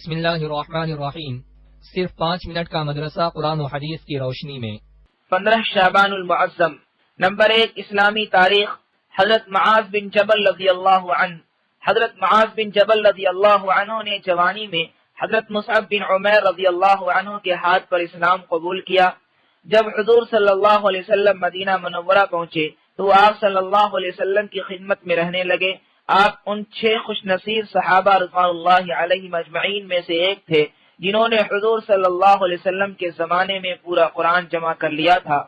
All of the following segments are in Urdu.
بسم اللہ الرحمن الرحیم۔ صرف 5 منٹ کا مدرسہ قرآن و حدیث کی روشنی میں۔ 15 شعبان المعظم۔ نمبر 1، اسلامی تاریخ۔ حضرت معاذ بن جبل رضی اللہ عنہ۔ حضرت معاذ بن جبل رضی اللہ عنہ نے جوانی میں حضرت مصعب بن عمیر رضی اللہ عنہ کے ہاتھ پر اسلام قبول کیا۔ جب حضور صلی اللہ علیہ وسلم مدینہ منورہ پہنچے تو آپ صلی اللہ علیہ وسلم کی خدمت میں رہنے لگے۔ آپ ان 6 خوش نصیب صحابہ رضوان اللہ علیہم اجمعین میں سے ایک تھے جنہوں نے حضور صلی اللہ علیہ وسلم کے زمانے میں پورا قرآن جمع کر لیا تھا۔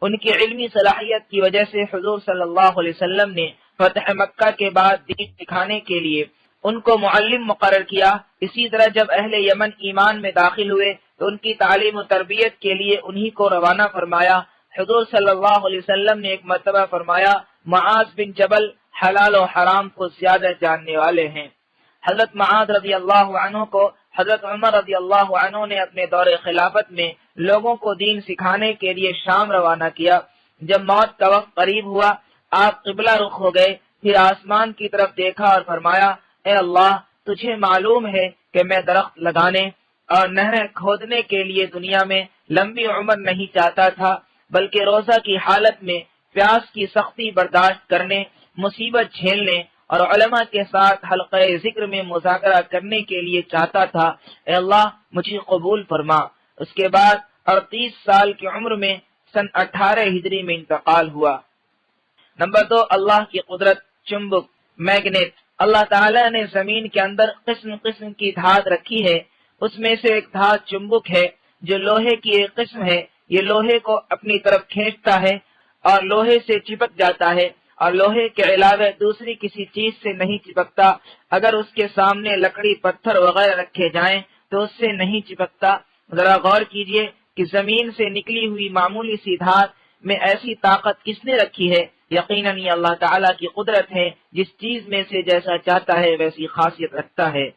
ان کی علمی صلاحیت کی وجہ سے حضور صلی اللہ علیہ وسلم نے فتح مکہ کے بعد دین سکھانے کے لیے ان کو معلم مقرر کیا۔ اسی طرح جب اہل یمن ایمان میں داخل ہوئے تو ان کی تعلیم و تربیت کے لیے انہی کو روانہ فرمایا۔ حضور صلی اللہ علیہ وسلم نے ایک مرتبہ فرمایا، معاذ بن جبل حلال و حرام کو زیادہ جاننے والے ہیں۔ حضرت معاذ رضی اللہ عنہ کو حضرت عمر رضی اللہ عنہ نے اپنے دور خلافت میں لوگوں کو دین سکھانے کے لیے شام روانہ کیا۔ جب موت کا وقت قریب ہوا، آپ قبلہ رخ ہو گئے، پھر آسمان کی طرف دیکھا اور فرمایا، اے اللہ، تجھے معلوم ہے کہ میں درخت لگانے اور نہریں کھودنے کے لیے دنیا میں لمبی عمر نہیں چاہتا تھا، بلکہ روزہ کی حالت میں پیاس کی سختی برداشت کرنے، مصیبت جھیلنے اور علماء کے ساتھ حلقہ ذکر میں مذاکرہ کرنے کے لیے چاہتا تھا۔ اے اللہ، مجھے قبول فرما۔ اس کے بعد 38 سال کی عمر میں سن 18 ہجری میں انتقال ہوا۔ نمبر 2، اللہ کی قدرت۔ چمبک، میگنیٹ۔ اللہ تعالیٰ نے زمین کے اندر قسم قسم کی دھات رکھی ہے۔ اس میں سے ایک دھات چمبک ہے جو لوہے کی ایک قسم ہے۔ یہ لوہے کو اپنی طرف کھینچتا ہے اور لوہے سے چپک جاتا ہے، اور لوہے کے علاوہ دوسری کسی چیز سے نہیں چپکتا۔ اگر اس کے سامنے لکڑی، پتھر وغیرہ رکھے جائیں تو اس سے نہیں چپکتا۔ ذرا غور کیجئے کہ زمین سے نکلی ہوئی معمولی سی دھات میں ایسی طاقت کس نے رکھی ہے؟ یقیناً یہ اللہ تعالیٰ کی قدرت ہے، جس چیز میں سے جیسا چاہتا ہے ویسی خاصیت رکھتا ہے۔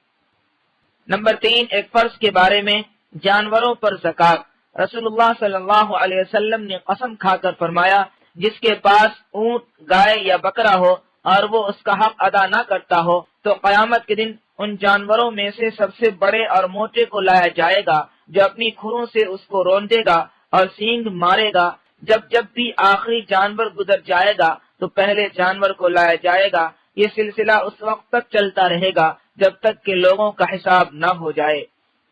نمبر 3، ایک فرض کے بارے میں، جانوروں پر زکوٰۃ۔ رسول اللہ صلی اللہ علیہ وسلم نے قسم کھا کر فرمایا، جس کے پاس اونٹ، گائے یا بکرا ہو اور وہ اس کا حق ادا نہ کرتا ہو تو قیامت کے دن ان جانوروں میں سے سب سے بڑے اور موٹے کو لایا جائے گا، جو اپنی کھروں سے اس کو روندے گا اور سینگ مارے گا۔ جب بھی آخری جانور گزر جائے گا تو پہلے جانور کو لایا جائے گا۔ یہ سلسلہ اس وقت تک چلتا رہے گا جب تک کہ لوگوں کا حساب نہ ہو جائے۔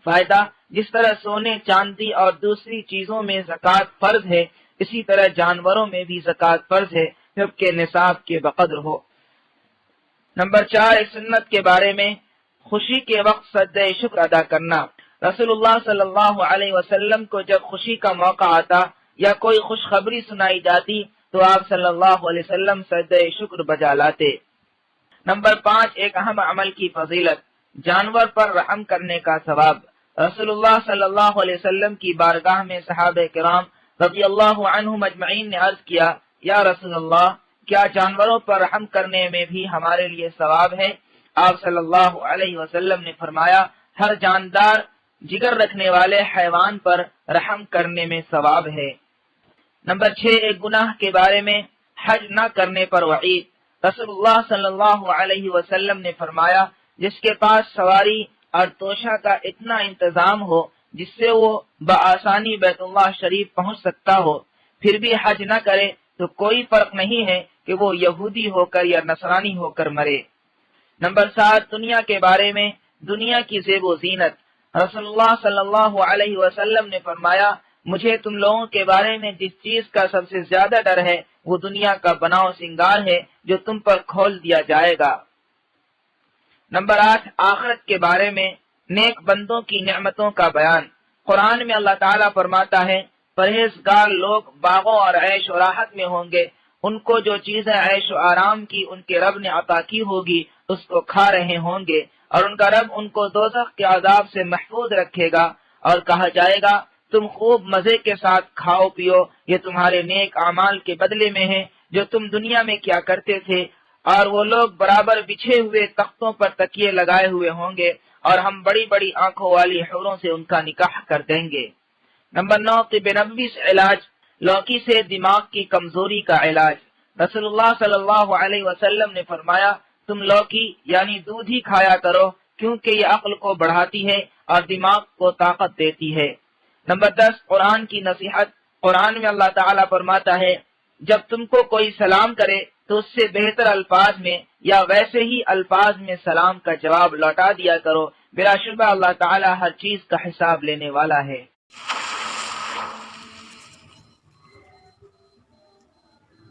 فائدہ، جس طرح سونے، چاندی اور دوسری چیزوں میں زکوٰۃ فرض ہے، اسی طرح جانوروں میں بھی زکوٰۃ فرض ہے جبکہ نصاب کے بقدر ہو۔ نمبر 4، ایک سنت کے بارے میں، خوشی کے وقت سجدہ شکر ادا کرنا۔ رسول اللہ صلی اللہ علیہ وسلم کو جب خوشی کا موقع آتا یا کوئی خوشخبری سنائی جاتی تو آپ صلی اللہ علیہ وسلم سجدہ شکر بجا لاتے۔ نمبر 5، ایک اہم عمل کی فضیلت، جانور پر رحم کرنے کا ثواب۔ رسول اللہ صلی اللہ علیہ وسلم کی بارگاہ میں صحابہ کرام رضی اللہ عنہم اجمعین نے عرض کیا، یا رسول اللہ، کیا جانوروں پر رحم کرنے میں بھی ہمارے لیے ثواب ہے؟ آپ صلی اللہ علیہ وسلم نے فرمایا، ہر جاندار جگر رکھنے والے حیوان پر رحم کرنے میں ثواب ہے۔ نمبر 6، ایک گناہ کے بارے میں، حج نہ کرنے پر وعید۔ رسول اللہ صلی اللہ علیہ وسلم نے فرمایا، جس کے پاس سواری اور توشہ کا اتنا انتظام ہو جس سے وہ بآسانی بیت اللہ شریف پہنچ سکتا ہو، پھر بھی حج نہ کرے تو کوئی فرق نہیں ہے کہ وہ یہودی ہو کر یا نصرانی ہو کر مرے۔ نمبر 7، دنیا کے بارے میں، دنیا کی زیب و زینت۔ رسول اللہ صلی اللہ علیہ وسلم نے فرمایا، مجھے تم لوگوں کے بارے میں جس چیز کا سب سے زیادہ ڈر ہے وہ دنیا کا بناؤ سنگار ہے جو تم پر کھول دیا جائے گا۔ نمبر 8، آخرت کے بارے میں، نیک بندوں کی نعمتوں کا بیان۔ قرآن میں اللہ تعالیٰ فرماتا ہے، پرہیزگار لوگ باغوں اور عیش و راحت میں ہوں گے، ان کو جو چیزیں عیش و آرام کی ان کے رب نے عطا کی ہوگی اس کو کھا رہے ہوں گے، اور ان کا رب ان کو دوزخ کے عذاب سے محفوظ رکھے گا، اور کہا جائے گا تم خوب مزے کے ساتھ کھاؤ پیو، یہ تمہارے نیک اعمال کے بدلے میں ہے جو تم دنیا میں کیا کرتے تھے۔ اور وہ لوگ برابر بچھے ہوئے تختوں پر تکیے لگائے ہوئے ہوں گے، اور ہم بڑی بڑی آنکھوں والی حوروں سے ان کا نکاح کر دیں گے۔ نمبر 9، طب نبوی سے علاج، لوکی سے دماغ کی کمزوری کا علاج۔ رسول اللہ صلی اللہ علیہ وسلم نے فرمایا، تم لوکی یعنی دودھ ہی کھایا کرو کیونکہ یہ عقل کو بڑھاتی ہے اور دماغ کو طاقت دیتی ہے۔ نمبر 10 قرآن کی نصیحت۔ قرآن میں اللہ تعالیٰ فرماتا ہے جب تم کو کوئی سلام کرے تو اس سے بہتر الفاظ میں یا ویسے ہی الفاظ میں سلام کا جواب لوٹا دیا کرو، بلا شبہ اللہ تعالیٰ ہر چیز کا حساب لینے والا ہے۔